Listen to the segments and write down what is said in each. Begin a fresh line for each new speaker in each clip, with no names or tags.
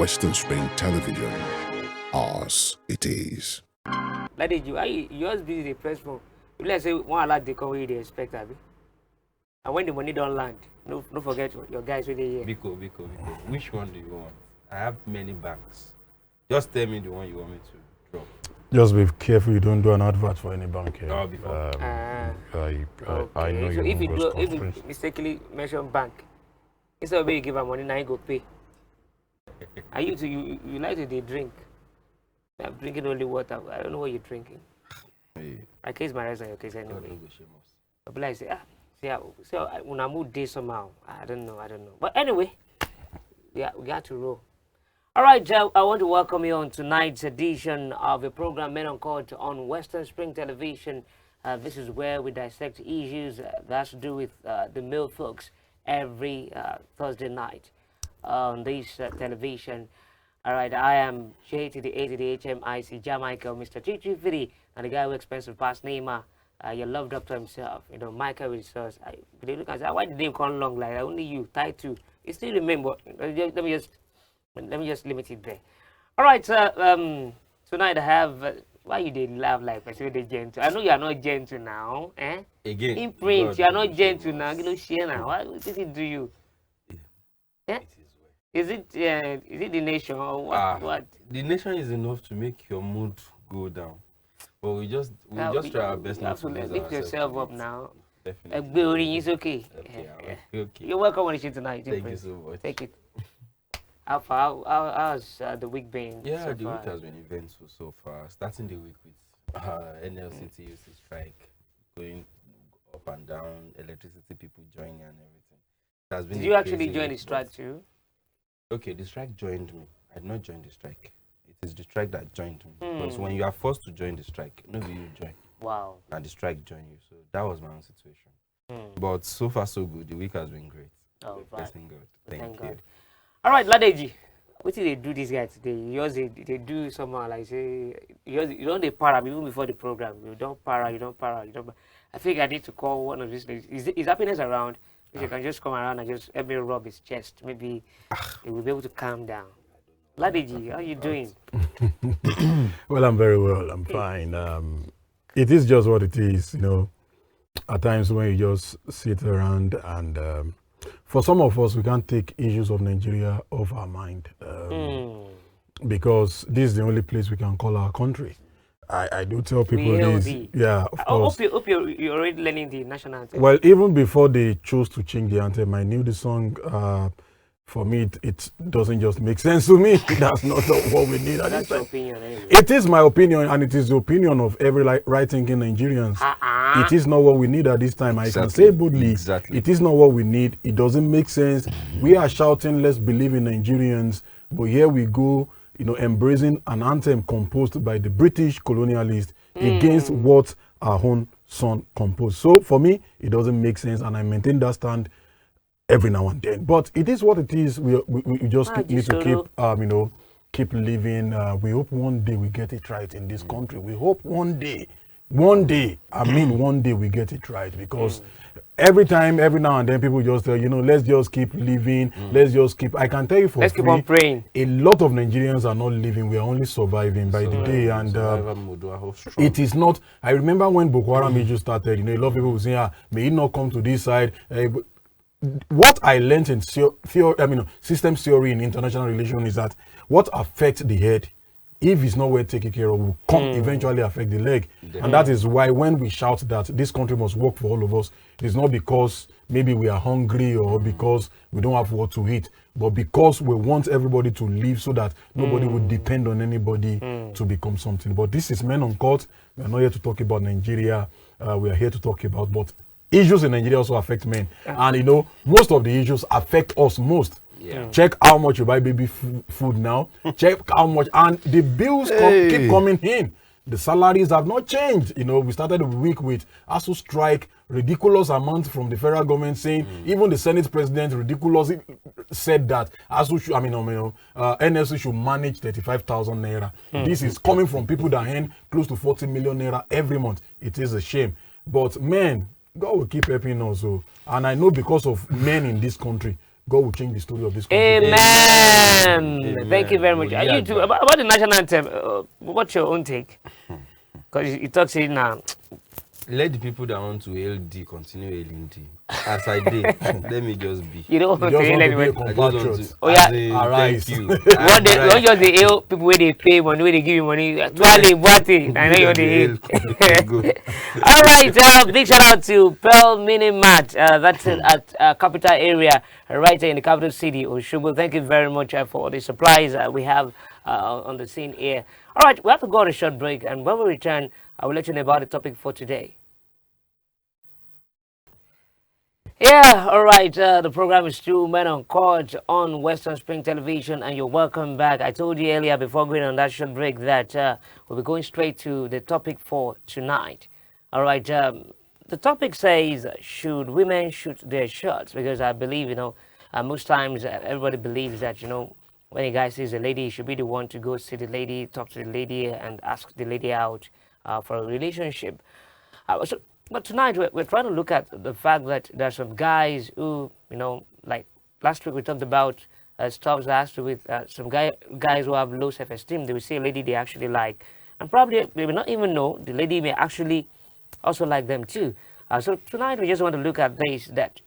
Western Spring Television. Ours it is.
Like you just busy the press for. Let's say one lot they come where they expect, abi. And when the money don't land, no forget your guys with the here.
Biko. Which one do you want? I have many banks. Just tell me the one you want me to drop.
Just be careful you don't do an advert for any bank here.
Oh, before.
I know
so if
you
if you mistakenly mention bank, instead of you give her money, now you go pay. And you like to drink. I'm drinking only water. I don't know what you're drinking.
Hey.
I case my rights on your case anyway.
Don't go shame us.
But like say when I move this somehow, I don't know. But anyway, yeah, we got to roll. All right, Joe, I want to welcome you on tonight's edition of the program Men Uncut on Western Spring Television. This is where we dissect issues that to do with the male folks every Thursday night on this television. All right, I am J to the A to the HMIC, Jah Michael, Mr. 333, and the guy who expensive past name, your love doctor himself. You know, Michael is us. They look and say, why did they come long like that? Only you, tied to. You still remember? Let me just limit it there. All right, tonight I have. Why you did laugh like I said, gentle? I know you are not gentle now, eh?
Again.
In print, you are not gentle now. You know, share now. What did it do you? Yeah. Is it the nation or what?
The nation is enough to make your mood go down. But we just try our best not to
lift yourself up now.
Definitely.
It's okay.
Okay.
You're welcome on the show tonight.
Thank you so much.
Take it. How's the week been?
Yeah,
so
the
far?
week has been eventful so far. Starting the week with NLCT used to strike, going up and down, electricity people joining and everything. It has been
Did you actually join the strike too?
Okay, the strike joined me. I did not join the strike. It is the strike that joined me. Because when you are forced to join the strike, nobody will join.
Wow.
And the strike joined you. So that was my own situation. But so far so good. The week has been great.
Oh, right.
Thank God. Thank you.
God. All right, Ladeji. What did they do this guy today? They do somehow like say you don't they para even before the program. You don't para. I think I need to call one of these ladies. Is Happiness around? If you can just come around and just help me rub his chest, maybe he will be able to calm down. Ladeji, how are you doing?
Well, I'm very well. I'm fine. It is just what it is, you know. At times when you just sit around and for some of us, we can't take issues of Nigeria off our mind because this is the only place we can call our country. I do tell people this. Yeah, of course.
I hope you're already learning the national anthem.
Well, even before they chose to change the anthem, I knew the song. For me, it doesn't just make sense to me. That's not what we need.
That's your opinion anyway.
It is my opinion, and it is the opinion of every right-thinking Nigerians. It is not what we need at this time. I can say boldly, it is not what we need. It doesn't make sense. We are shouting, let's believe in Nigerians, but here we go, you know, embracing an anthem composed by the British colonialists against what our own son composed. So for me, it doesn't make sense, and I maintain that stand every now and then. But it is what it is. We just need to keep, keep living. We hope one day we get it right in this country. We hope one day, one day we get it right, because every now and then people just tell, let's just keep living. Let's just keep, I can tell you
let's keep on praying.
A lot of Nigerians are not living. We are only surviving by the day. And it is not, I remember when Boko Haram issue started, a lot of people were saying, may it not come to this side. What I learned in systems theory in international relations is that what affects the head, if it's not well taken care of, will eventually affect the leg. And that is why when we shout that this country must work for all of us, it's not because maybe we are hungry or because we don't have what to eat, but because we want everybody to live so that nobody would depend on anybody to become something. But this is Men Uncut. We are not here to talk about Nigeria. We are here to talk about but issues in Nigeria also affect men. And most of the issues affect us most.
Yeah.
Check how much you buy baby food now. Check how much, and the bills keep coming in. The salaries have not changed. We started the week with ASU strike, ridiculous amount from the federal government saying, even the Senate president ridiculously said that ASU should, NSU should manage 35,000 naira. This is coming from people that earn close to 40 million naira every month. It is a shame. But men, God will keep helping us. And I know because of men in this country, God will change the story of this country.
Amen. Thank you very much.
Yeah,
You too, about the national anthem, what's your own take? Because you talk saying now.
Let the people that want to hail D continue hailing D. As I did, let me just be.
You don't want
You
to
just
hail
want to be a
anyone.
I just want
compatriot.
to.
Oh, yeah.
as in,
Arise.
Thank you.
What they don't just they hail people where they pay money, where they give you money. Twale, boate. I know you're the hail. All right, big shout out to Pearl Mini Mart. That's at capital area, right there in the capital city, Oshobo. Thank you very much for all the supplies we have on the scene here. All right, we have to go on a short break, and when we return, I will let you know about the topic for today. Yeah, all right. The program is still Men Uncut on Western Spring Television, and you're welcome back. I told you earlier before going on that short break that we'll be going straight to the topic for tonight. All right. The topic says, should women shoot their shots? Because I believe, most times everybody believes that, when a guy sees a lady, he should be the one to go see the lady, talk to the lady, and ask the lady out for a relationship. But tonight we're trying to look at the fact that there are some guys who, like last week we talked about stuff that has to do with some guys who have low self-esteem. They will see a lady they actually like, and probably they will not even know the lady may actually also like them too. So tonight we just want to look at this: that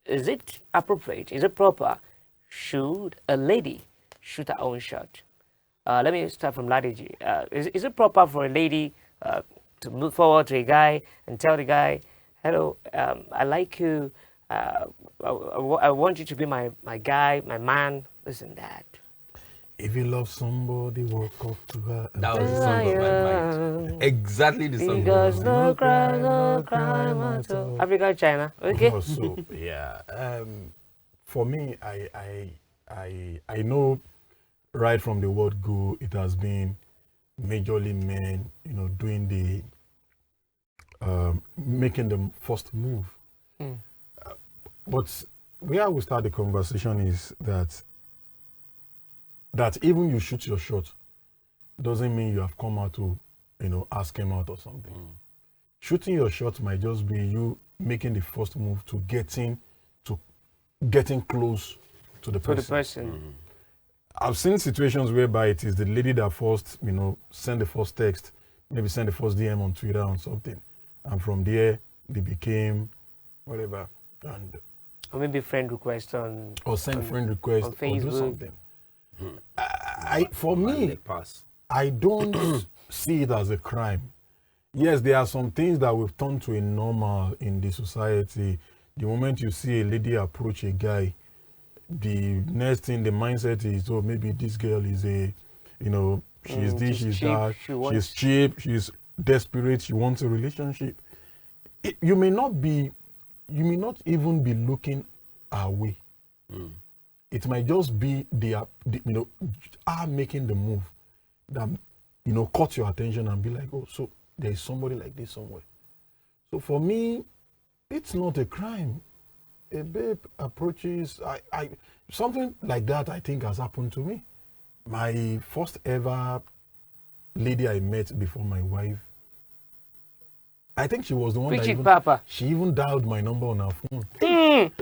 is it appropriate? Is it proper? Should a lady shoot her own shot? Let me start from Ladiji. Is it proper for a lady to move forward to a guy and tell the guy, hello, I like you, I want you to be my guy, my man, this and that.
If you love somebody, walk up to her.
That was the song of my mind. Exactly the song.
Because no crime at all. Africa, China, okay?
So yeah, for me, I know right from the word go, it has been majorly men, doing the making the first move. But where I will start the conversation is that even you shoot your shot doesn't mean you have come out to, ask him out or something. Shooting your shot might just be you making the first move to getting close to the person. I've seen situations whereby it is the lady that first, send the first text, maybe send the first DM on Twitter or something. And from there, they became whatever.
Or maybe friend request on...
Or send friend request
on Facebook.
Or do something. For me, I don't see it as a crime. Yes, there are some things that we've turned to a normal in the society. The moment you see a lady approach a guy, the next thing, the mindset is, oh, maybe this girl is she's this, she's cheap, that, she's cheap, she's desperate, she wants a relationship. You may not even be looking away. It might just be making the move that, caught your attention and be like, oh, so there's somebody like this somewhere. So for me, it's not a crime. A babe approaches, something like that I think has happened to me. My first ever lady I met before my wife, I think she was the one she even dialed my number on her phone.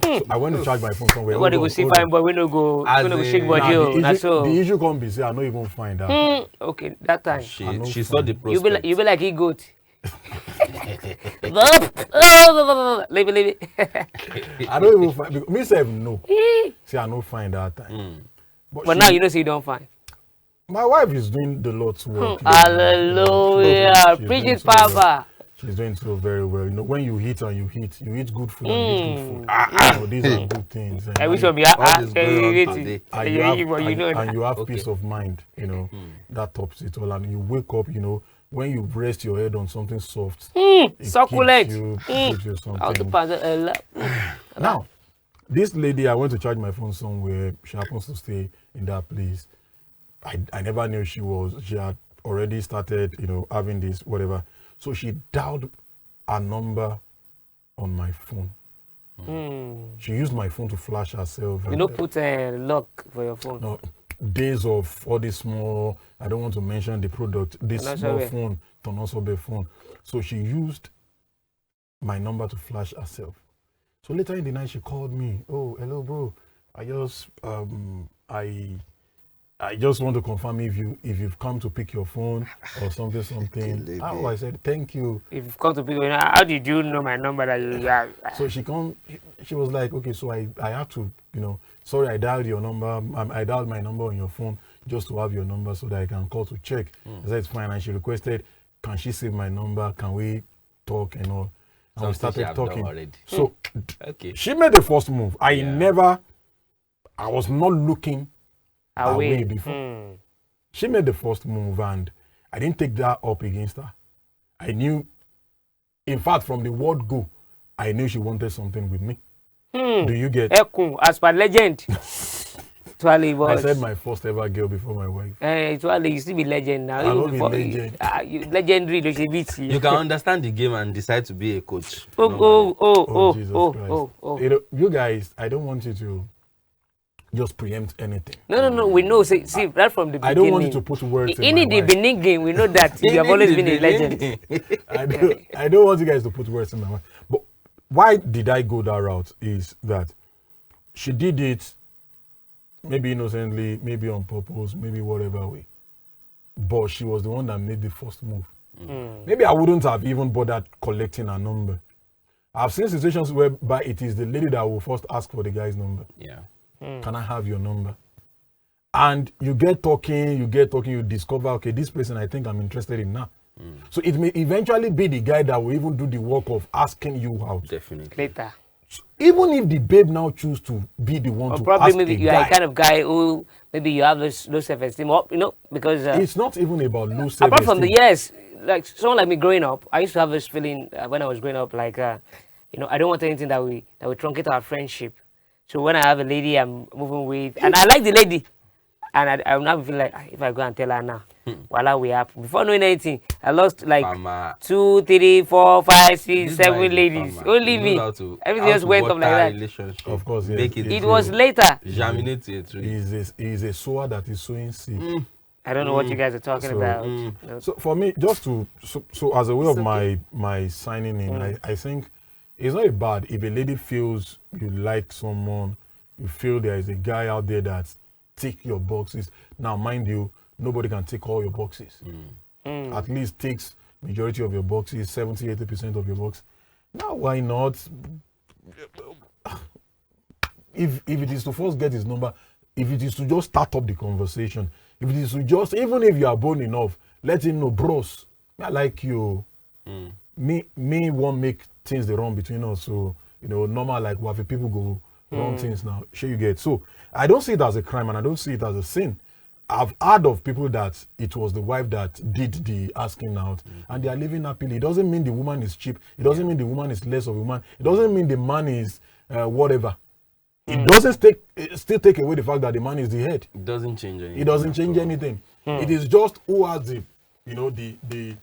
So I went to charge my phone somewhere.
What go see fine boy, we no go shake body.
The issue can't be say I don't even find that.
Okay, that time.
She saw the prospect.
You be like he goat. Leave it.
I don't even find myself no. See, I don't find that time.
But now you know, see, you don't find.
My wife is doing the Lord's work.
Hallelujah. Preach it, Papa.
She's doing so very well. When you eat and you eat good food and eat good food. These are good things.
I wish
and
you have peace of mind. That tops it all. And you wake up. When you rest your head on something soft,
succulent.
Gives you something. Now, this lady, I went to charge my phone somewhere. She happens to stay in that place. I never knew she had already started, having this, whatever. So she dialed a number on my phone. She used my phone to flash herself.
Put a lock for your phone.
No, days of all this small, I don't want to mention the product, this small phone, Tonosobe phone. So she used my number to flash herself. So later in the night, she called me. Oh, hello, bro. I just want to confirm if you've come to pick your phone or something. Oh, I said thank you.
If you've come to pick, how did you know my number that you have?
So she was like, okay, so I have to, sorry, I dialed your number. I dialed my number on your phone just to have your number so that I can call to check. I said it's fine, and she requested, can she save my number? Can we talk and all? And we started talking. So okay, she made the first move. I was not looking away before. She made the first move, and I didn't take that up against her. I knew, in fact, from the word go, I knew she wanted something with me. Do you get?
As per legend.
I said my first ever girl before my wife.
You still be legend now.
I will be legend.
Legendary.
You can understand the game and decide to be a coach.
Jesus Christ. You guys, I don't want you to just preempt anything.
No. We know. See, right from the beginning.
I don't want you to put words in my
the Benin game, we know that you have always been a legend.
I don't want you guys to put words in my mouth. But why did I go that route is that she did it maybe innocently, maybe on purpose, maybe whatever way. But she was the one that made the first move. Maybe I wouldn't have even bothered collecting her number. I've seen situations whereby it is the lady that will first ask for the guy's number.
Yeah.
Can I have your number? And you get talking, you discover, okay, this person I think I'm interested in now. So it may eventually be the guy that will even do the work of asking you out.
Definitely.
Later.
So even if the babe now choose to be the one
or
to
probably
ask
maybe
the
you
guy,
are the kind of guy who maybe you have low self-esteem, because
it's not even about low self-esteem.
apart from like someone like me growing up, I used to have this feeling when I was growing up, like I don't want anything that we truncate our friendship. So when I have a lady I'm moving with, and I like the lady, and I'm not feel like if I go and tell her now, voila, we have. Before knowing anything, I lost like 2, 3, 4, 5, 6, 7 ladies. Only me. Everything else went up like that.
Of course, yes.
It was later.
Germinate a tree.
Is a sower that is sowing seed.
I don't know what you guys are talking about.
So for me, just to as a way of my signing in, I think it's not bad if a lady feels you like someone, you feel there is a guy out there that tick your boxes. Now, mind you, nobody can tick all your boxes. At least takes majority of your boxes, 70-80% of your box. Now, why not? If it is to first get his number, if it is to just start up the conversation, if it is to just, even if you are bold enough, let him know, bros, I like you. Me won't make things the wrong between us. So, normal, like what people go wrong things now. Sure you get. So I don't see it as a crime and I don't see it as a sin. I've heard of people that it was the wife that did the asking out and they are living happily. It doesn't mean the woman is cheap. It doesn't mean the woman is less of a woman. It doesn't mean the man is whatever. It doesn't still take away the fact that the man is the head.
It doesn't change anything.
It doesn't change anything. It is just who has the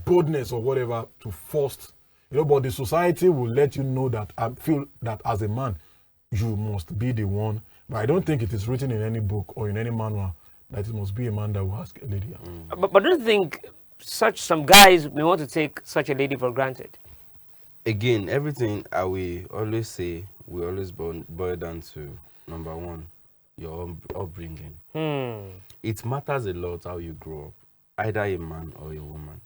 boldness or whatever to force. But the society will let you know that I feel that as a man, you must be the one. But I don't think it is written in any book or in any manual that it must be a man that will ask a lady out.
But don't you think some guys may want to take such a lady for granted?
Again, everything I will always say, we always boil down to number one, your upbringing. It matters a lot how you grow up, either a man or a woman.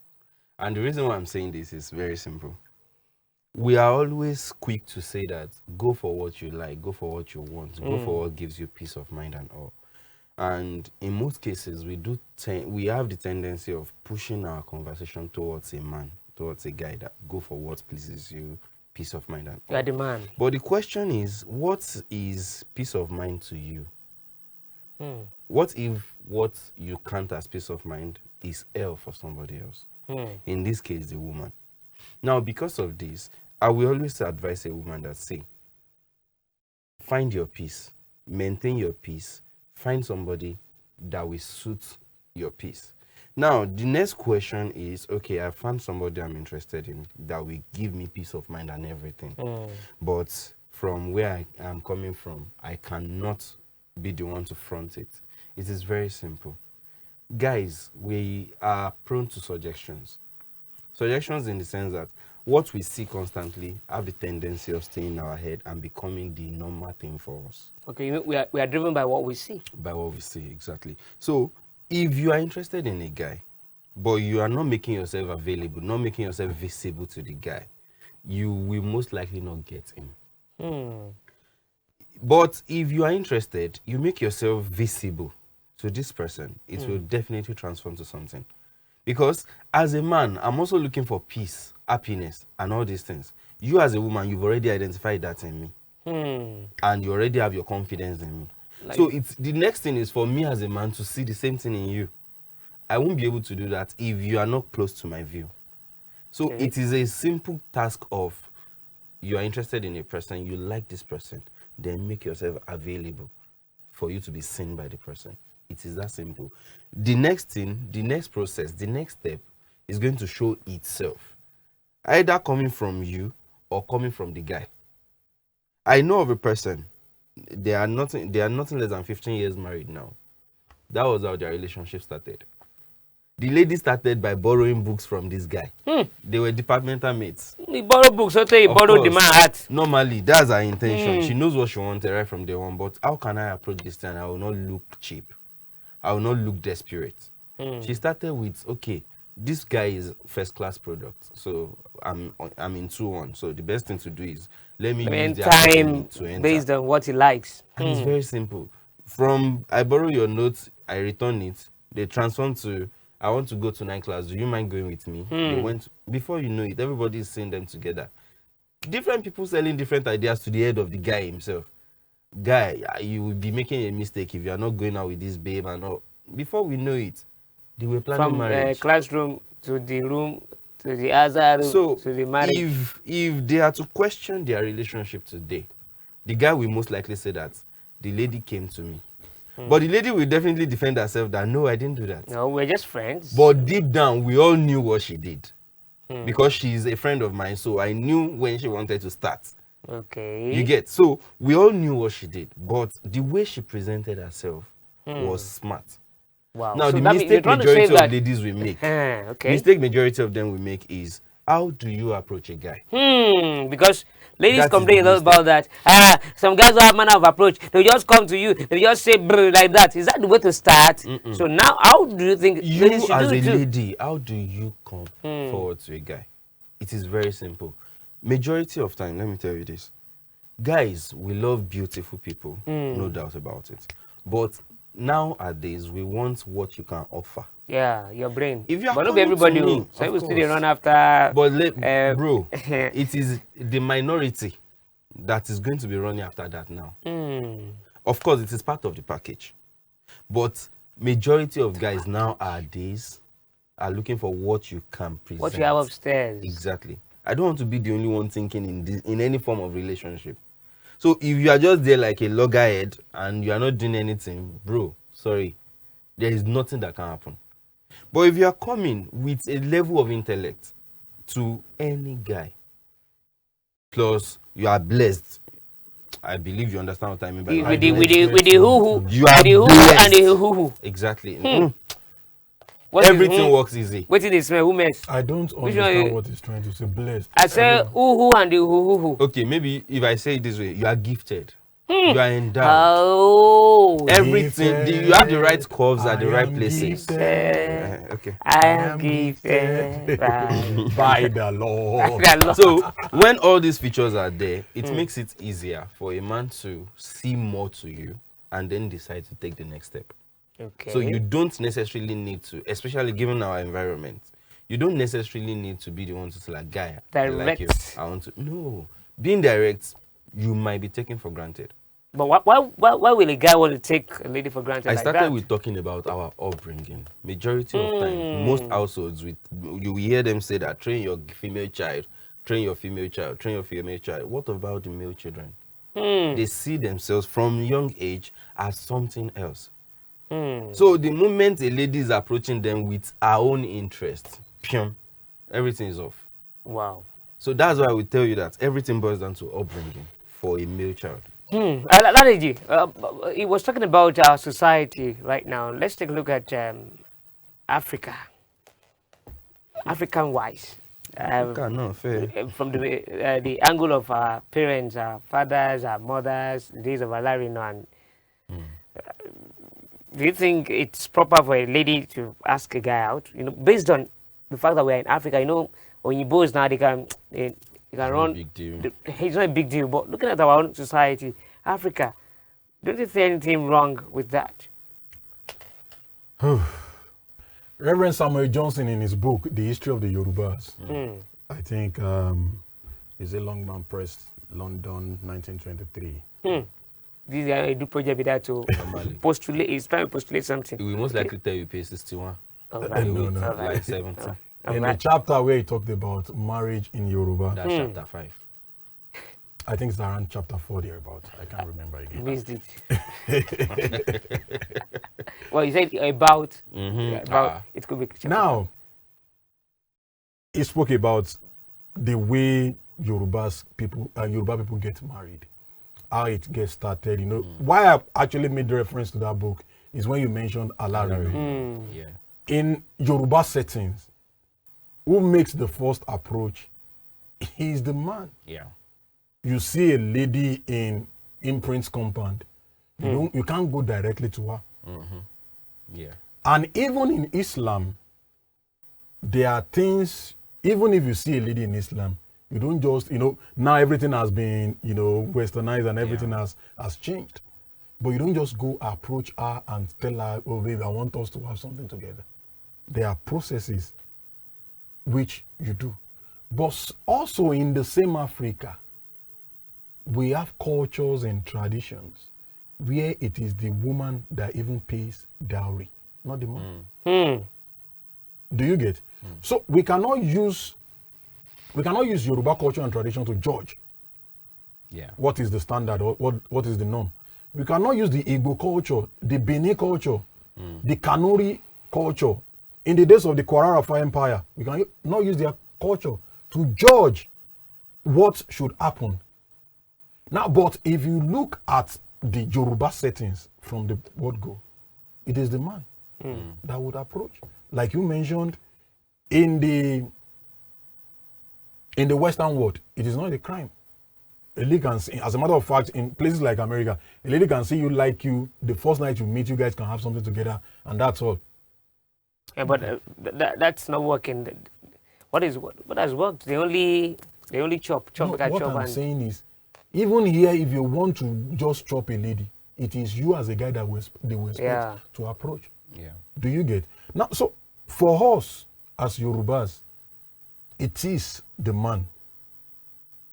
And the reason why I'm saying this is very simple. We are always quick to say that go for what you like, go for what you want, go for what gives you peace of mind and all. And in most cases, we have the tendency of pushing our conversation towards a man, towards a guy that go for what pleases you, peace of mind and all.
You are the man.
But the question is, what is peace of mind to you? What if what you count as peace of mind is hell for somebody else? In this case, the woman. Now, because of this, I will always advise a woman that say, find your peace, maintain your peace, find somebody that will suit your peace. Now, the next question is, okay, I found somebody I'm interested in that will give me peace of mind and everything. But from where I am coming from, I cannot be the one to front it. It is very simple. Guys, we are prone to suggestions. Suggestions in the sense that what we see constantly have the tendency of staying in our head and becoming the normal thing for us.
Okay, we are driven by what we see.
By what we see, exactly. So if you are interested in a guy, but you are not making yourself available, not making yourself visible to the guy, you will most likely not get him. But if you are interested, you make yourself visible to this person, it will definitely transform to something. Because as a man, I'm also looking for peace, happiness, and all these things. You as a woman, you've already identified that in me. And you already have your confidence in me. So it's the next thing is for me as a man to see the same thing in you. I won't be able to do that if you are not close to my view. So it is a simple task of you are interested in a person, you like this person, then make yourself available for you to be seen by the person. It is that simple. The next thing, the next process, the next step is going to show itself. Either coming from you or coming from the guy. I know of a person, they are nothing less than 15 years married now. That was how their relationship started. The lady started by borrowing books from this guy. They were departmental mates.
He borrowed books, so he borrowed the man hat.
Normally, that's her intention. She knows what she wanted right from day one. But how can I approach this thing? I will not look cheap. I will not look desperate. She started with, okay, this guy is first-class product. So I'm in 2-1. So the best thing to do is let me use the
time
to enter.
based on what he likes.
And it's very simple. From I borrow your notes, I return it. They transform to I want to go to night class. Do you mind going with me? They went before you know it. Everybody is seeing them together. Different people selling different ideas to the head of the guy himself. Guy, you will be making a mistake if you are not going out with this babe and all. Before we know it, they were planning marriage.
From classroom to the room to the other room to the marriage.
If they are to question their relationship today, the guy will most likely say that the lady came to me. But the lady will definitely defend herself that no, I didn't do that.
No, we're just friends.
But deep down, we all knew what she did. Because she's a friend of mine, so I knew when she wanted to start.
Okay.
You get? So we all knew what she did. But the way she presented herself was smart.
Wow.
Now,
so
the mistake majority of ladies will make, mistake majority of them will make is, how do you approach a guy?
Because ladies complain a lot about that. Some guys don't have manner of approach. They'll just come to you. They'll just say brr like that. Is that the way to start? So now, how do you think ladies should
as
do
a
it too?
lady, how do you come forward to a guy? It is very simple. Majority of time, let me tell you this. Guys, we love beautiful people. No doubt about it. But nowadays, we want what you can offer.
Yeah, your brain.
If you are
but not everybody will. Some people still run after.
But bro, it is the minority that is going to be running after that now. Of course, it is part of the package. But majority of guys nowadays are looking for what you can present.
What you have upstairs.
Exactly. I don't want to be the only one thinking in any form of relationship. So if you are just there like a loggerhead and you are not doing anything, bro, sorry, there is nothing that can happen. But if you are coming with a level of intellect to any guy, plus you are blessed, I believe you understand what I mean by that.
With the hoo-hoo.
You are
blessed. And the hoo-hoo.
Exactly. Everything works easy.
What did they smell? Who mess?
I don't understand what he's trying to say. Blessed.
I say hoo-hoo and the hoo-hoo.
Okay, maybe if I say it this way, you are gifted. You are endowed.
Oh.
Everything. You have the right curves at the right places.
Okay. I am gifted
by the Lord.
So when all these features are there, it makes it easier for a man to see more to you and then decide to take the next step.
Okay.
So you don't necessarily need to, especially given our environment, you don't necessarily need to be the one to say like, guy, I like you. I want to. No. Being direct, you might be taken for granted.
But why will a guy want to take a lady for granted?
I started with talking about our upbringing. Majority of time, most households, you will hear them say that train your female child, train your female child, train your female child. What about the male children? They see themselves from young age as something else. So the moment a lady is approaching them with her own interest, everything is off.
Wow.
So that's why I will tell you that everything boils down to upbringing for a male child.
Ladaji, he was talking about our society right now. Let's take a look at Africa. African-wise.
No, fair.
From the angle of our parents, our fathers, our mothers, the days of Alarino, and do you think it's proper for a lady to ask a guy out? You know, based on the fact that we're in Africa, you know, when you boys now they can run.
Big deal.
It's not a big deal, but looking at our own society, Africa, don't you see anything wrong with that?
Reverend Samuel Johnson, in his book, The History of the Yorubas, I think, is a Longman Press, London, 1923.
This guy do project with that to postulate. He's trying to postulate something.
We most likely tell you pay 61.
All right.
No.
All right.
Like 70.
In the chapter where he talked about marriage in Yoruba,
That's chapter 5.
I think it's around chapter 4 thereabout. I can't remember again.
Missed it. Well, you said about it could be
Now, he spoke about the way Yoruba people get married, how it gets started. You know, why I actually made the reference to that book is when you mentioned Alari.
Yeah.
In Yoruba settings, who makes the first approach? He's the man.
Yeah.
You see a lady in Prince compound, you can't go directly to her.
Yeah.
And even in Islam, there are things, even if you see a lady in Islam, you don't just, now everything has been, westernized and everything has changed. But you don't just go approach her and tell her, oh, babe, I want us to have something together. There are processes which you do. But also in the same Africa, we have cultures and traditions where it is the woman that even pays dowry, not the man. Do you get? So we cannot use Yoruba culture and tradition to judge what is the standard or what is the norm. We cannot use the Igbo culture, the Benin culture, the Kanuri culture. In the days of the Kwararafa Empire, we cannot use their culture to judge what should happen. Now, but if you look at the Yoruba settings from the word go, it is the man that would approach. Like you mentioned, in the Western world, it is not a crime. A lady can see, as a matter of fact, in places like America, a lady can see you like you, the first night you meet, you guys can have something together, and that's all.
Yeah, but that's not working. What has worked? They only chop.
What I'm saying is, even here, if you want to just chop a lady, it is you as a guy that they will expect to approach.
Yeah.
Do you get? Now, so for us as Yorubas, it is the man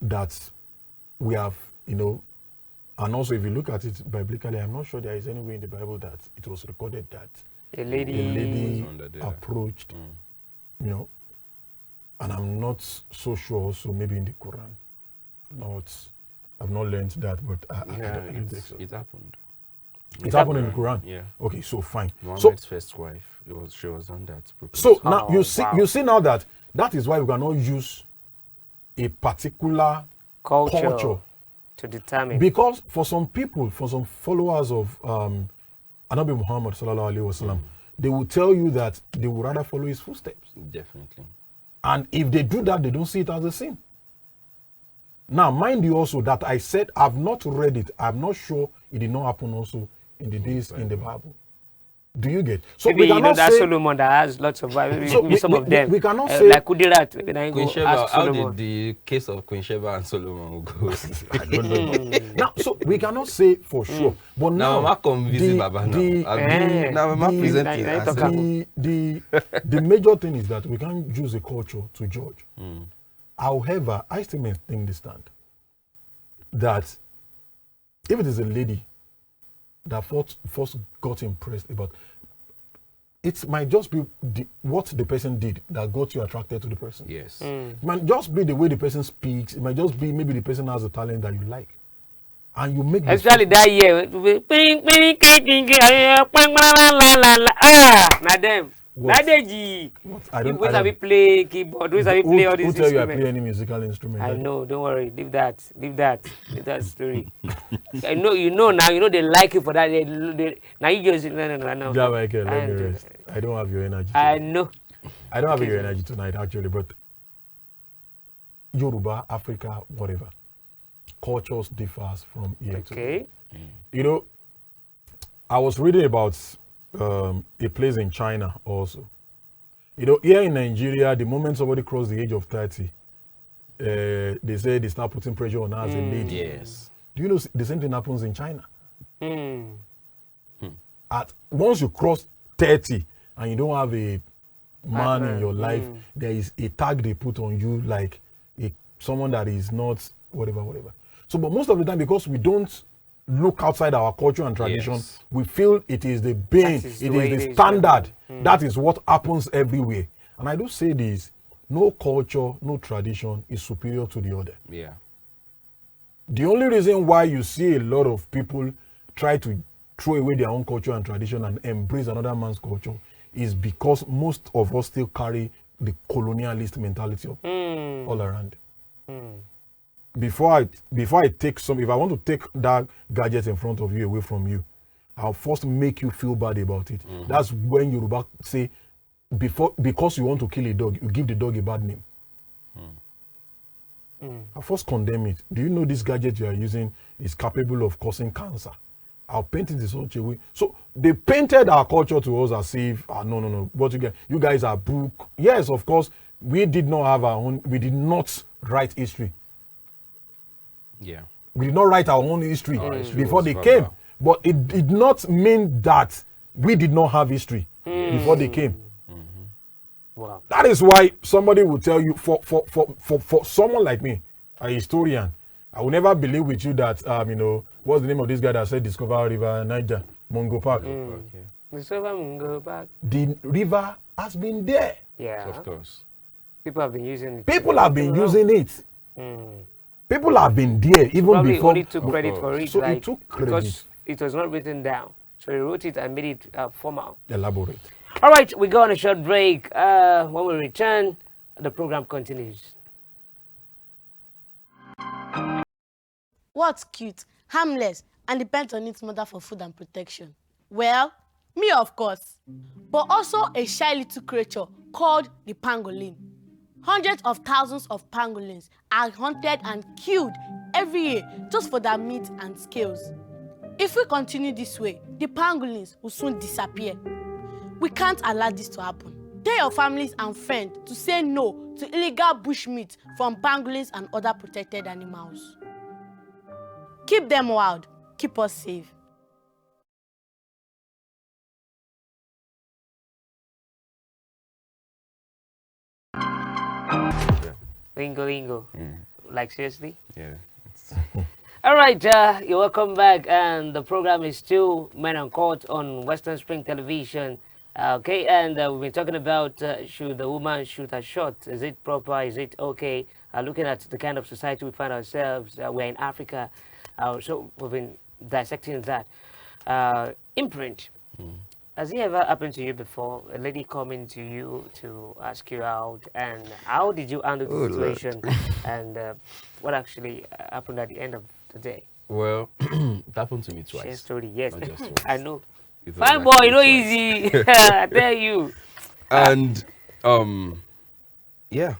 that we have, and also if you look at it biblically, I'm not sure there is anywhere in the Bible that it was recorded that
a lady
approached, and I'm not so sure also maybe in the Quran. I've not learned that, but I don't think so.
It happened.
It happened in the Quran?
Yeah.
Okay, so fine.
Muhammad's first wife, she was on that.
So now you see now that is why we cannot use a particular culture
to determine.
Because for some people, for some followers of Anabi Muhammad sallallahu alaihi wasallam, they will tell you that they would rather follow his footsteps.
Definitely.
And if they do that, they don't see it as a sin. Now, mind you also that I said I've not read it. I'm not sure it did not happen also in the days in the Bible. Do you get? So
maybe
we cannot
that
say,
Solomon that has lots of Bible. Maybe some of them.
We cannot say
like Kudirat.
Queen Sheba, how did the case of Queen Sheba and Solomon go?
I don't know. Now, so we cannot say for sure. But now, the major thing is that we can't use a culture to judge. However, I still maintain the stand that if it is a lady that first got impressed about, it might just be what the person did that got you attracted to the person.
Yes.
It might just be the way the person speaks. It might just be maybe the person has a talent that you like. And you make
especially that year. Madam. Nadeji.
I don't
have you play keyboard? Have you play all these instruments?
Who tell you I play any musical instrument?
I know. Don't worry. Leave that story. I know. Now they like you for that. Now you just no.
Jah Michael, let me rest. I don't have your energy.
I know.
I don't have your energy tonight, actually. But Yoruba, Africa, whatever, cultures differs from here to there.
Okay.
You know, I was reading about a place in China also. You know, here in Nigeria, the moment somebody crosses the age of 30, they say they start putting pressure on her as a lady.
Yes.
Do you know the same thing happens in China?
Hmm.
Once you cross 30 and you don't have a man in your life, there is a tag they put on you, like someone that is not whatever. So, but most of the time, because we don't look outside our culture and tradition,
Yes.
we feel it is the bane,
That is
it
the way
is
it
the
is,
standard. That is what happens everywhere. And I do say this: no culture, no tradition is superior to the other.
Yeah.
The only reason why you see a lot of people try to throw away their own culture and tradition and embrace another man's culture is because most of us still carry the colonialist mentality of all around. Before I take if I want to take that gadget in front of you away from you, I'll first make you feel bad about it. That's when Yoruba say, because you want to kill a dog, you give the dog a bad name. I first condemn it. Do you know this gadget you are using is capable of causing cancer? I'll paint it in such a way. So they painted our culture to us as if, no. What you guys are book. Yes, of course, we did not have our own. We did not write history.
Yeah.
We did not write our own history
history
before
was
they
verbal.
came. But it did not mean that we did not have history before they came.
Wow.
That is why somebody will tell you, for someone like me, a historian, I will never believe with you that, what's the name of this guy that said Discover River, Niger, Mongo Park?
Okay.
The server will go back.
The river has been there.
Yeah.
Of course.
People have been using it.
People have been using it.
Mm.
People have been there even
Probably
before.
only took credit for it.
So
like,
it took credit.
because it was not written down. So he wrote it and made it formal.
Elaborate.
All right, we go on a short break. When we return, the program continues.
What's cute, harmless, and depends on its mother for food and protection? Well, me of course, but also a shy little creature called the pangolin. Hundreds of thousands of pangolins are hunted and killed every year just for their meat and scales. If we continue this way, the pangolins will soon disappear. We can't allow this to happen. Tell your families and friends to say no to illegal bushmeat from pangolins and other protected animals. Keep them wild. Keep us safe.
Lingo. Like, seriously?
Yeah.
All right, you're welcome back. And the program is still Men Uncut on Western Spring Television. Okay, and we've been talking about should the woman shoot her shot? Is it proper? Is it okay? Looking at the kind of society we find ourselves, we're in Africa. So we've been dissecting that. Imprint. Has it ever happened to you before? A lady coming to you to ask you out, and how did you handle the situation? And what actually happened at the end of the day?
Well, it happened to me twice.
Share story, yes.
Not just once.
I know.
It was
Fine boy,
actually
you know,
twice.
easy. I tell you.
And yeah,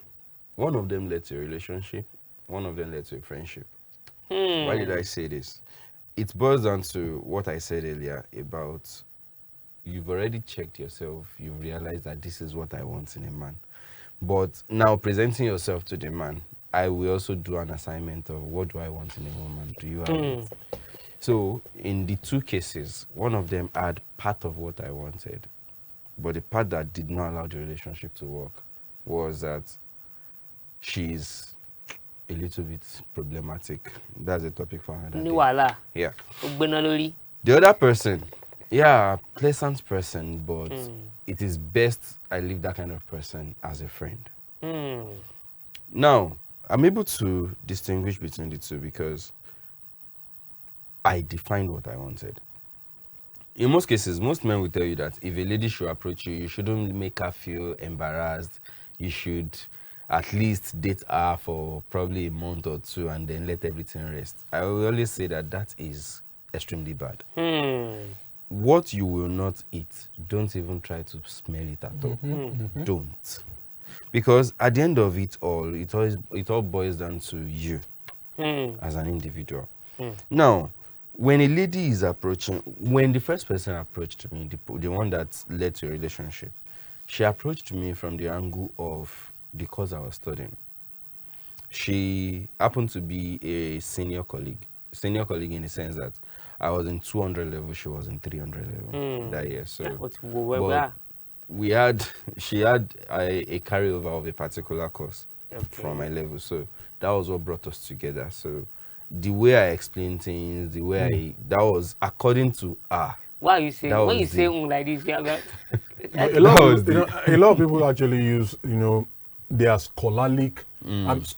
one of them led to a relationship, one of them led to a friendship. Why did I say this? It boils down to what I said earlier about you've already checked yourself, you've realized that this is what I want in a man. But now presenting yourself to the man, I will also do an assignment of what do I want in a woman? Do you have it? So in the two cases, one of them had part of what I wanted, but the part that did not allow the relationship to work was that she's a little bit problematic. That's a topic for another day. Yeah. The other person, yeah, pleasant person, but it is best I leave that kind of person as a friend. Now, I'm able to distinguish between the two because I defined what I wanted. In most cases, most men will tell you that if a lady should approach you, you shouldn't make her feel embarrassed. You should at least date her for probably a month or two and then let everything rest. I will always say that that is extremely bad. What you will not eat, don't even try to smell it at all. Don't. Because at the end of it all boils down to you as an individual. Now, when a lady is approaching, when the first person approached me, the one that led to a relationship, she approached me from the angle of the course I was studying. She happened to be a senior colleague in the sense that I was in 200 level, she was in 300 level that year. So, but she had a carryover of a particular course from my level. So that was what brought us together. So the way I explained things, the way that was according to her.
Why you say when you say like this?
A lot of people actually use their scholarly prowess.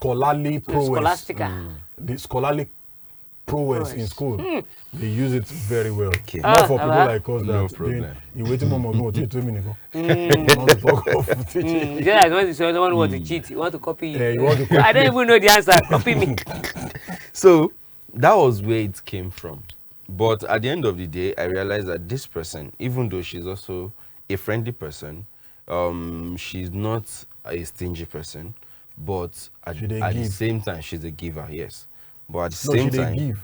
The scholarly prowess in school. They use it very well. Okay. Not for people like us
no
that
problem.
You waiting mom go teach 2 minutes ago.
Yeah, when someone want to cheat, you want to copy you.
Yeah, you want to copy.
I don't even know the answer. Copy me.
So that was where it came from. But at the end of the day, I realized that this person, even though she's also a friendly person, she's not a stingy person, but at the same time, she's a giver, yes. But at the same time, give.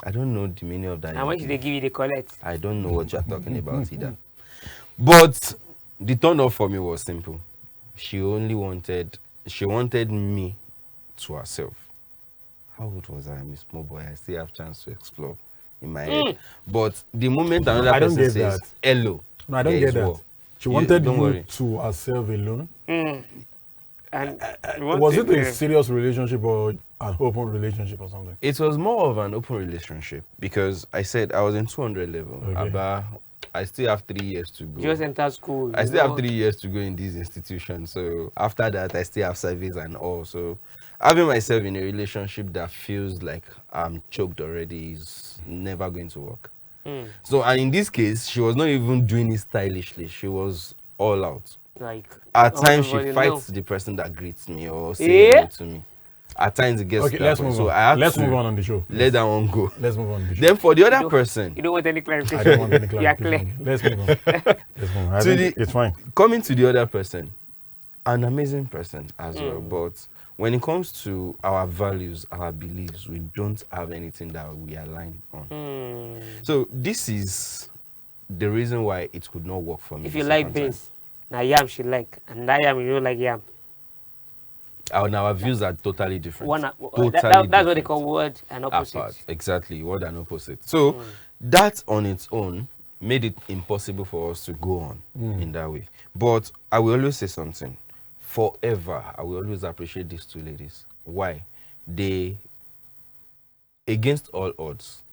I don't know the meaning of that.
And when they give you, they collect.
I don't know what you're talking about either. But the turn off for me was simple. She wanted me to herself. How old was I? I'm a small boy. I still have chance to explore in my head. But the moment another person says hello,
no, I don't get that. She wanted you to herself alone. And was it a serious relationship or an open relationship or something?
It was more of an open relationship because I said I was in 200 level. Okay. I still have 3 years to go.
Just enter school.
I still have 3 years to go in these institutions. So after that, I still have service and all. So having myself in a relationship that feels like I'm choked already is never going to work. So, and in this case, she was not even doing it stylishly. She was all out.
Like
at times, she fights the person that greets me or says hello to me. At times, it gets
let's move on. So let's move on the show.
Let that one go.
Let's move on the show.
Then for the other person,
you don't want any clarification.
I don't want any clarification. Let's move on. Let's move on. I think it's fine.
Coming to the other person, an amazing person as well, but when it comes to our values, our beliefs, we don't have anything that we align on. So this is the reason why it could not work for me.
If you like beans, now yam she like, and that yam you don't like yam.
Our views are totally different.
That's what they call word and opposite.
Apart. Exactly, word and opposite. So that on its own made it impossible for us to go on in that way. But I will always say something. Forever, I will always appreciate these two ladies. Why? They, against all odds,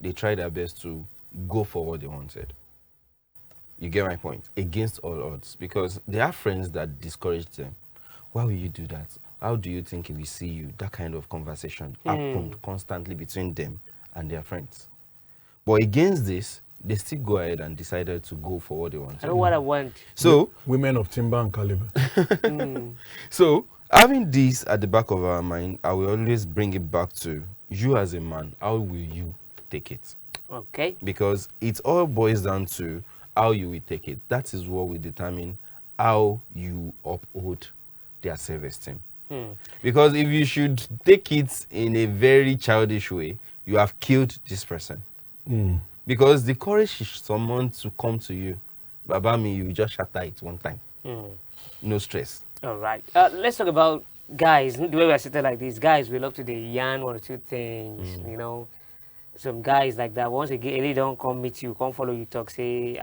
they tried their best to go for what they wanted. You get my point? Against all odds. Because they have friends that discouraged them. Why will you do that? How do you think if we see you? That kind of conversation happened constantly between them and their friends. But against this, they still go ahead and decided to go for what they want.
I know what I want.
So
women of timber and caliber.
So having this at the back of our mind, I will always bring it back to you as a man. How will you take it?
Okay.
Because it all boils down to how you will take it. That is what will determine how you uphold their self-esteem. Because if you should take it in a very childish way, you have killed this person. Because the courage is someone to come to you. Baba me, you just shatter it one time. No stress.
All right. Let's talk about guys. The way we are sitting like this, guys, we love to yarn one or two things. You know, some guys like that. Once a lady don't come meet you, come follow you, talk, say,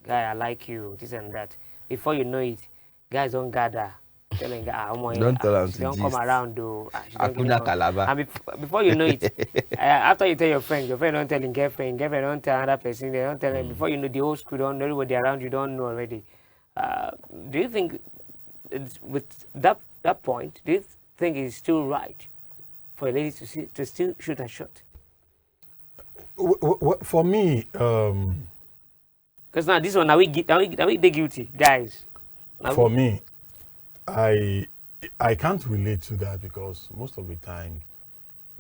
guy, I like you, this and that. Before you know it, guys don't gather. Telling
don't tell them
she don't come around though.
And
before you know it, after you tell your friend don't tell him girlfriend don't tell another person, they don't tell him. Before you know, the whole school don't know, everybody around you don't know already. Do you think with that point, do you think it's still right for a lady to still shoot a shot?
For me,
because now this one, are we guilty, guys?
For me, I can't relate to that because most of the time,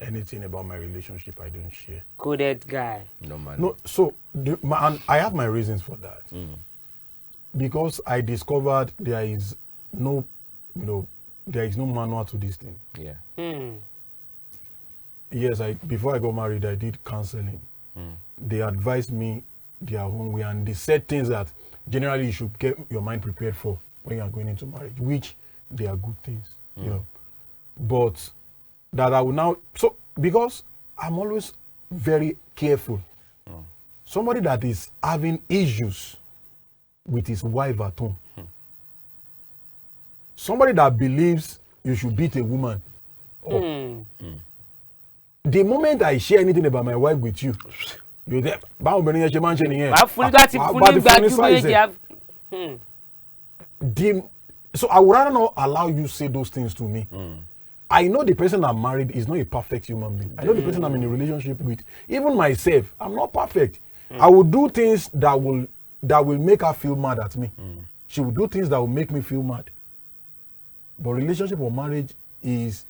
anything about my relationship I don't share.
Coded guy.
No,
so and I have my reasons for that. Because I discovered there is no there is no manual to this thing.
Yeah.
Yes, before I got married, I did counseling. They advised me their own way, and they said things that generally you should get your mind prepared for when you are going into marriage, which they are good things, But that I will now, because I'm always very careful. Somebody that is having issues with his wife at home, somebody that believes you should beat a woman, the moment I share anything about my wife with you, you say, so I would rather not allow you to say those things to me. I know the person I'm married is not a perfect human being. I know the person I'm in a relationship with. Even myself, I'm not perfect. I will do things that will make her feel mad at me. She will do things that will make me feel mad. But relationship or marriage is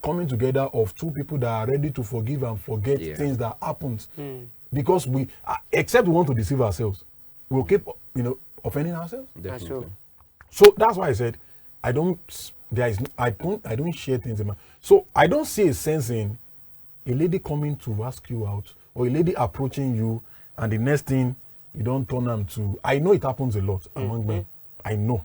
coming together of two people that are ready to forgive and forget things that happened. Because we, except we want to deceive ourselves, we'll keep, offending ourselves.
Definitely.
So that's why I said, I don't share things in my. So I don't see a sense in a lady coming to ask you out or a lady approaching you, and the next thing you don't turn them to. I know it happens a lot among men. I know.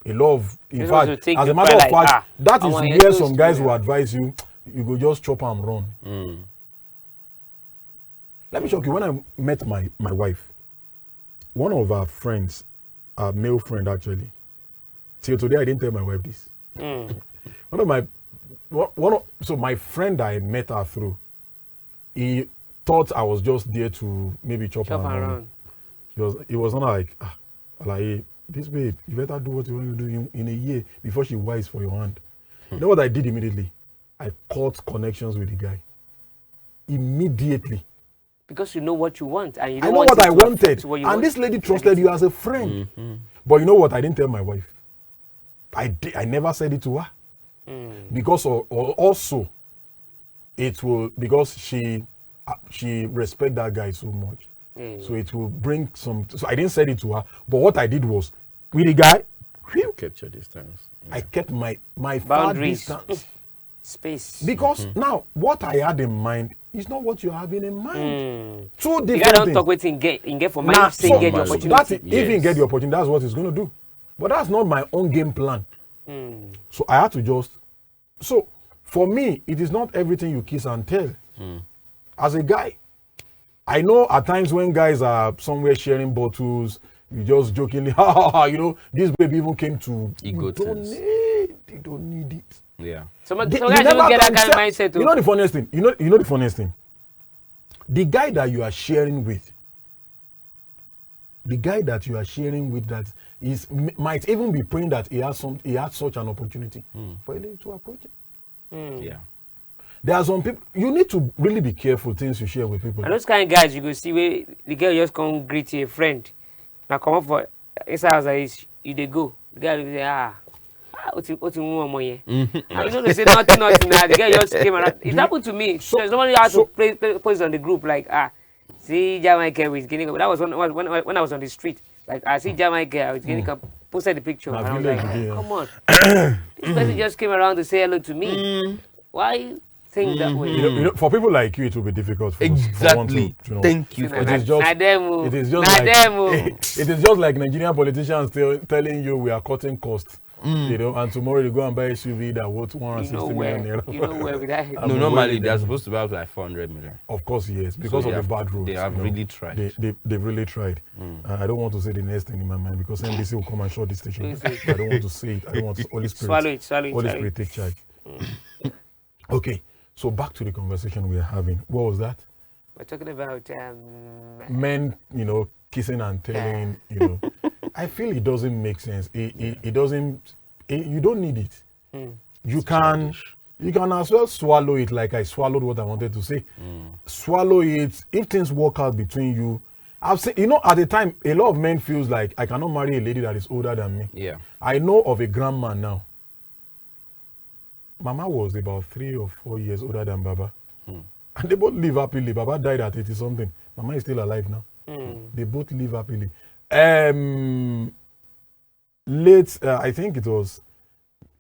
A lot of, in fact, as a matter of fact, that is where some guys will advise you, you go just chop and run. Let me shock you. When I met my wife, one of our friends, a male friend actually, till today I didn't tell my wife this. So my friend I met her through, he thought I was just there to maybe chop and run. It was not like, this babe, you better do what you want to do in a year before she wise for your hand. You know what I did immediately? I cut connections with the guy. Immediately.
Because you know what you want. And you
don't I know what I wanted. And this lady trusted you as a friend. But you know what? I didn't tell my wife. I never said it to her. Because also, it will, because she respect that guy so much. So it will bring some, so I didn't say it to her. But what I did was, with the guy,
kept your distance.
I kept my
boundaries.
far distance.
Space.
Because now, what I had in mind is not what you're having in mind. Two different
things. You don't talk with him get for mind, say get the opportunity.
If he get the opportunity, that's what he's going to do. But that's not my own game plan. So I had to just, so for me, it is not everything you kiss and tell. As a guy, I know at times when guys are somewhere sharing bottles, you just jokingly, this baby even came to, you don't need it.
Yeah.
Some guys even get that kind of mindset too.
You know the funniest thing? You know the funniest thing? The guy that you are sharing with, that might even be praying that he had such an opportunity for a lady to approach him.
Yeah.
There are some people, you need to really be careful things you share with people.
And those kind of guys, you go see where the girl just come greet your friend. Now come up for inside house like you they go. The guy will say, what's in one more year? You know they say nothing. The guy just came around. It happened to me. So somebody had to post on the group like, see Jah Michael with getting up. That was when I was on the street. Like I see Jah Michael, I was getting up, posted the picture. And I was like, come on. This person just came around to say hello to me. Why think that way?
You know, for people like you, it will be difficult for one to,
Thank you.
It is just like Nigerian politicians telling you we are cutting costs. And tomorrow you go and buy a SUV that worth 160 million naira.
You know where with that?
No, normally they're supposed to be up like 400 million.
Of course, yes, because of the bad roads.
They have really tried.
They've really tried. I don't want to say the next thing in my mind because NBC will come and shut the station. I don't want to say it. I don't want to. Holy Spirit.
Swallow it.
Holy Spirit, take charge. Okay, so back to the conversation we are having. What was that?
We're talking about
men, kissing and telling, I feel it doesn't make sense. It doesn't. You don't need it. You can as well swallow it like I swallowed what I wanted to say. Swallow it. If things work out between you, I've seen. At the time, a lot of men feels like I cannot marry a lady that is older than me.
Yeah.
I know of a grandma now. Mama was about 3 or 4 years older than Baba, and they both live happily. Baba died at 80 something. Mama is still alive now. They both live happily. I think it was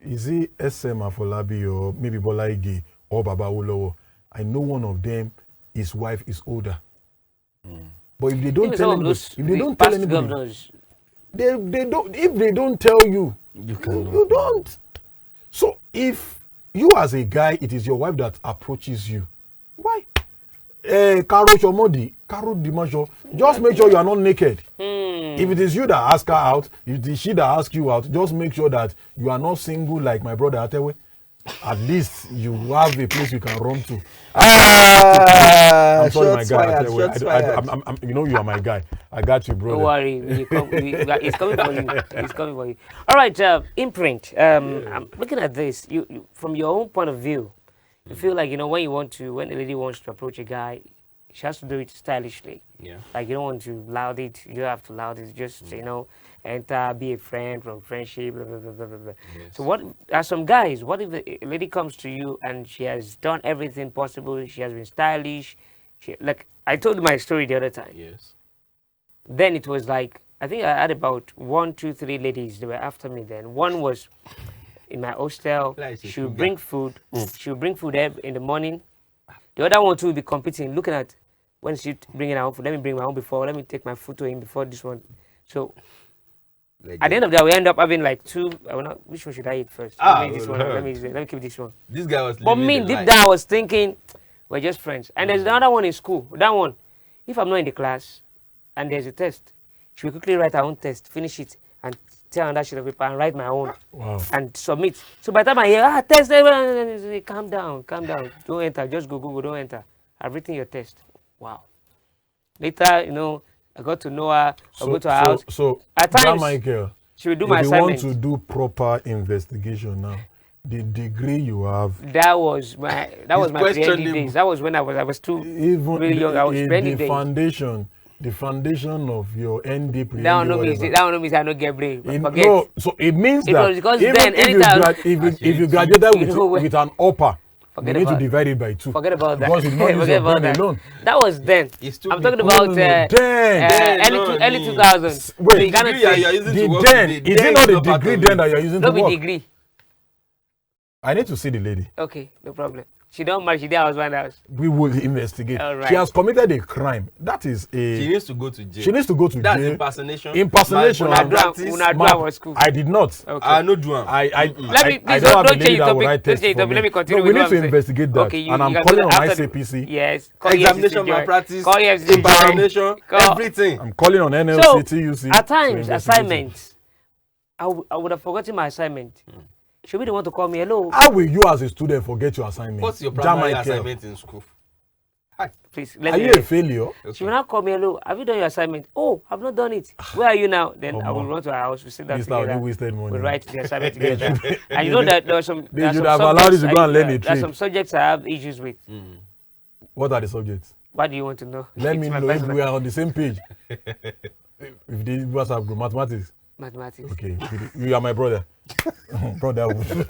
Is it SM Afolabi or maybe Bola Ige or Baba Olowo? I know one of them, his wife is older. But if they don't tell anybody, they don't. If they don't tell you, you don't. So if you as a guy, it is your wife that approaches you. Why? Karo Shomodi, Karo Dimasho, just make sure you are not naked. If it is you that ask her out, if it is she that asks you out, just make sure that you are not single like my brother Atewe. At least you have a place you can run to. I'm sorry, my guy. You know you are my guy. I got you, brother.
Don't worry, it's coming for you. It's coming for you. All right, imprint. I'm looking at this. You from your own point of view, you feel like when a lady wants to approach a guy, she has to do it stylishly. Yeah. Like you don't want to loud it. You don't have to loud it. Just enter, be a friend, from friendship, blah, blah, blah, blah, blah. Yes. So what are some guys, what if a lady comes to you and she has done everything possible, she has been stylish, like I told you my story the other time. Yes. Then it was like, I think I had about 1, 2, 3 ladies, they were after me then. One was in my hostel, she would bring food, she would bring food in the morning. The other one too would be competing, looking at when she bringing her own food, let me bring my own before, let me take my food to him before this one. So at the end of the day, we end up having like 2. Which one should I eat first? Let me eat this one. Let me keep this one. This guy was. But me, deep down, I was thinking, we're just friends. And there's another one in school. That one, if I'm not in the class, and there's a test, she will quickly write her own test, finish it, and tear on that sheet of paper and write my own, and submit. So by the time I hear test, calm down, don't enter, just go Google, don't enter. I've written your test. Wow. Later, I got to know her. I go to her house.
So
at times,
Jah Michael,
she will do my assignment.
If you want to do proper investigation now, the degree you have.
That was my pre-ND days. That was when I was too really young. I was pre-ND days.
The foundation of your ND pre-ND.
That one no means I don't get brain. Forget.
No, so it means that
because
even if you graduated with an upper, you need to divide it by 2.
Forget about that.
Because it's not
Forget about that.
Alone.
That was then. I'm talking about early 2000s.
Wait, the then. Is it not the degree then that you're using to work?
No be degree.
I need to see the lady.
Okay, no problem. She don't marry, she did husband house.
We will investigate.
Right.
She has committed a crime. That is
She needs to go to jail.
She needs to go to
That's
jail.
impersonation.
Impersonation.
I
did not.
Okay.
I no do.
I don't have a lady that will write test for me.
Let me continue.
No, we need to investigate that.
Okay,
and I'm calling on ICPC.
Yes.
Examination malpractice. Impersonation. Everything.
I'm calling on NLC, TUC.
At times, assignments. I would have forgotten my assignment. Should be the one to call me hello.
How will you as a student forget your assignment?
What's your primary assignment in school?
Hi. Please,
are you a failure?
Okay. She will not call me hello. Have you done your assignment? Oh, I've not done it. Where are you now? Then I will run to her house. We sit down together.
Wasted money.
We write the assignment together. And you know that there are some.
They should have allowed you to go and learn a trade.
There are some subjects I have issues with.
What are the subjects?
What do you want to know?
Let me know if we are on the same page. If the WhatsApp group, mathematics.
Mathematics.
Okay, you are my brother. Brotherhood.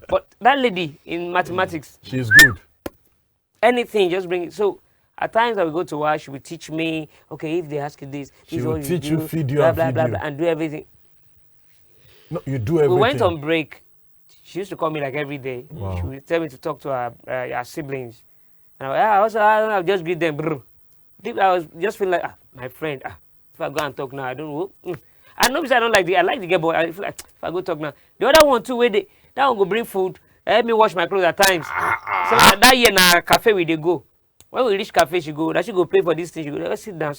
But that lady in mathematics,
she's good.
Anything, just bring it. So at times I will go to her, she will teach me. Okay, if they ask you this,
she will teach you, feed you,
blah blah blah, and do everything.
No, you do everything.
We went on break. She used to call me like every day. Wow. She would tell me to talk to her siblings, and I just greet them. I was just feeling like my friend. If I go and talk now, I don't know. I know because I don't like I like the girl, but I feel like if I go talk now. The other one too, that one go bring food, help me wash my clothes at times. So that year na cafe we dey go. When we reach cafe, she go, that she go pay for this thing. She go, let's sit down.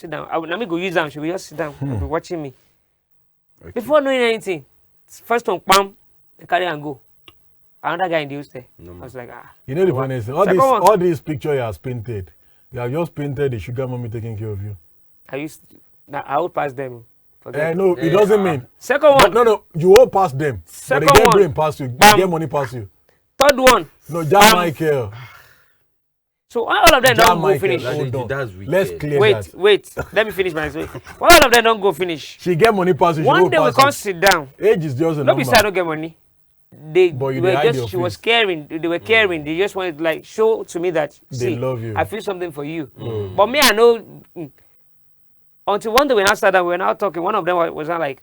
Let me go use them. She will just sit down and be watching me. Okay. Before knowing anything, first one, bam, they carry and go. Another guy in the hostel. I was like,
You know the funny thing, all these pictures you have painted, you have just painted the sugar mommy taking care of you.
I would pass them.
No, it doesn't mean.
Second one.
No, you won't pass them.
Second
but they get
one.
brain pass you. They get money pass you.
Third one.
No, Jah Michael.
So all of them don't go finish.
Let's clear that.
Wait. Let me finish my story. All of them don't go finish.
She get money pass you.
One day we come sit down.
Age is just a number.
Not because I don't get money. She was caring. They were caring. They just wanted to like show to me that
they love you.
I feel something for you. But me, I know. Until one day when I started, we were now talking. One of them was not like,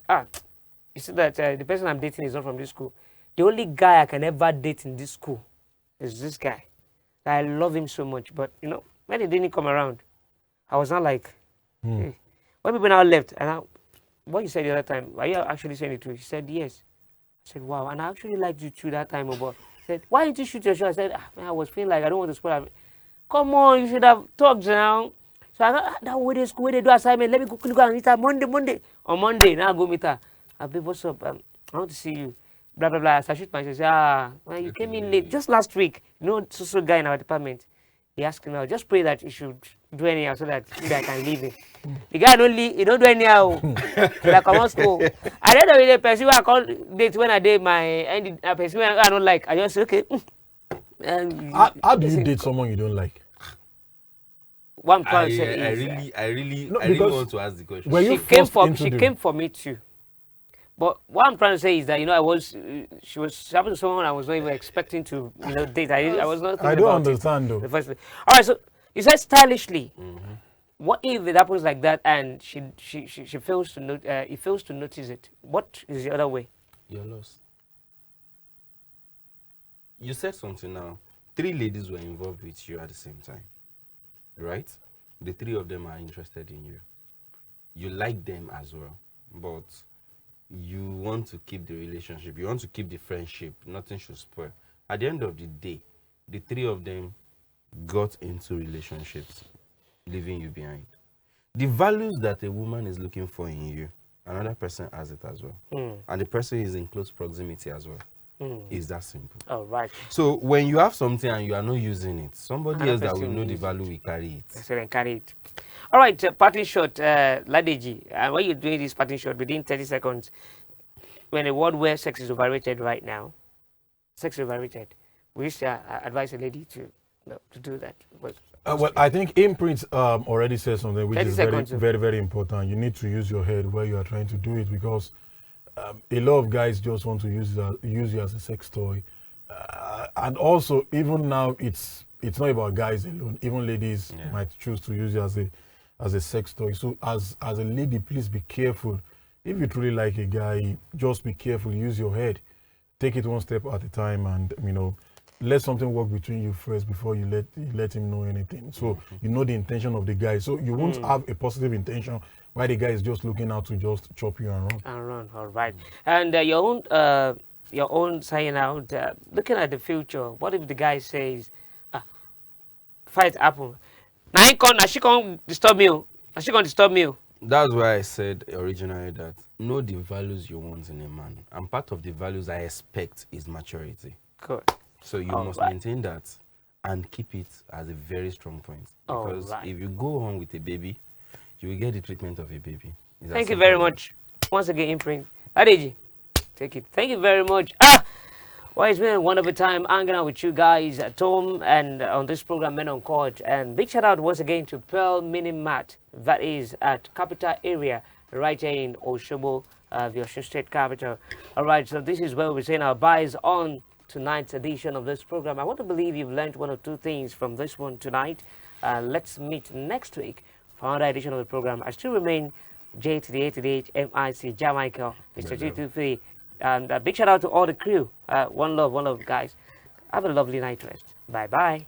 you see that the person I'm dating is not from this school. the only guy I can ever date in this school is this guy. I love him so much, but you know, when he didn't come around, I was not like, hey. When people now left, and what you said the other time, are you actually saying it true? He said yes. I said, wow, and I actually liked you too that time, but he said, why didn't you shoot your shot? I said, man, I was feeling like I don't want to spoil it. Come on, you should have talked now. So I thought, that way they school, where they do assignment, let me go and meet her Monday. On Monday, now I go meet her. Babe, what's up? I want to see you. Blah, blah, blah. So I shoot myself. Well, you came in late. Just last week, you know, so guy in our department, he asked me, just pray that you should do anyhow so that I can leave him. The guy don't leave, he don't do anyhow. Like I want school. I don't know the person I call date when I did my ending, person I don't like. I just say, okay.
How do you date someone you don't like?
One person
I really want to ask the question.
She came for me too. But what I'm trying to say is that, you know, she was happening to someone I was not even expecting to, you know, date. I was not thinking
I don't
about
understand though.
the first place. All right, so you said stylishly. What if it happens like that and she fails to he fails to notice it? What is the other way?
You're lost. You said something now. 3 ladies were involved with you at the same time, right? The 3 of them are interested in you. You like them as well, but you want to keep the relationship. You want to keep the friendship. Nothing should spoil. At the end of the day, the 3 of them got into relationships, leaving you behind. The values that a woman is looking for in you, another person has it as well. And the person is in close proximity as well. It's that simple.
Oh, right.
So when you have something and you are not using it, somebody else that will
person
know
will
the
use
value will carry it.
So then carry it. All right, parting shot, Ladeji. When you're doing this parting shot within 30 seconds, when a world where sex is overrated right now, sex is overrated, we used to advise a lady to do that.
Well, I think Imprint already said something which is very, very important. You need to use your head where you are trying to do it, because a lot of guys just want to use you as a sex toy. And also, even now, it's not about guys alone. Even ladies might choose to use you as a sex toy. So as a lady, please be careful. If you truly like a guy, just be careful. Use your head. Take it one step at a time, and you know, let something work between you first before you let him know anything. So you know the intention of the guy. So you won't have a positive intention while the guy is just looking out to just chop you and run.
All right. And your own saying out, looking at the future, what if the guy says, fight happen? Now she can't disturb me. She can't disturb me.
That's why I said originally that know the values you want in a man. And part of the values I expect is maturity.
Good.
So you must maintain that and keep it as a very strong point. Because if you go on with a baby, you will get the treatment of a baby.
Thank you very much. Once again, Imprint. Adeji, take it. Thank you very much. Well, it's been a wonderful time hanging out with you guys at home and on this program, Men on Court. And big shout out once again to Pearl Mini Mart, that is at Capital Area, right here in Oshobo, the Osun State capital. All right, so this is where we're saying our buys on tonight's edition of this program. I want to believe you've learned 1 or 2 things from this one tonight. Let's meet next week for another edition of the program. I still remain J to the A to the H, MIC, Jah Michael, Mr. 223. And a big shout out to all the crew. One love, guys. Have a lovely night rest. Bye-bye.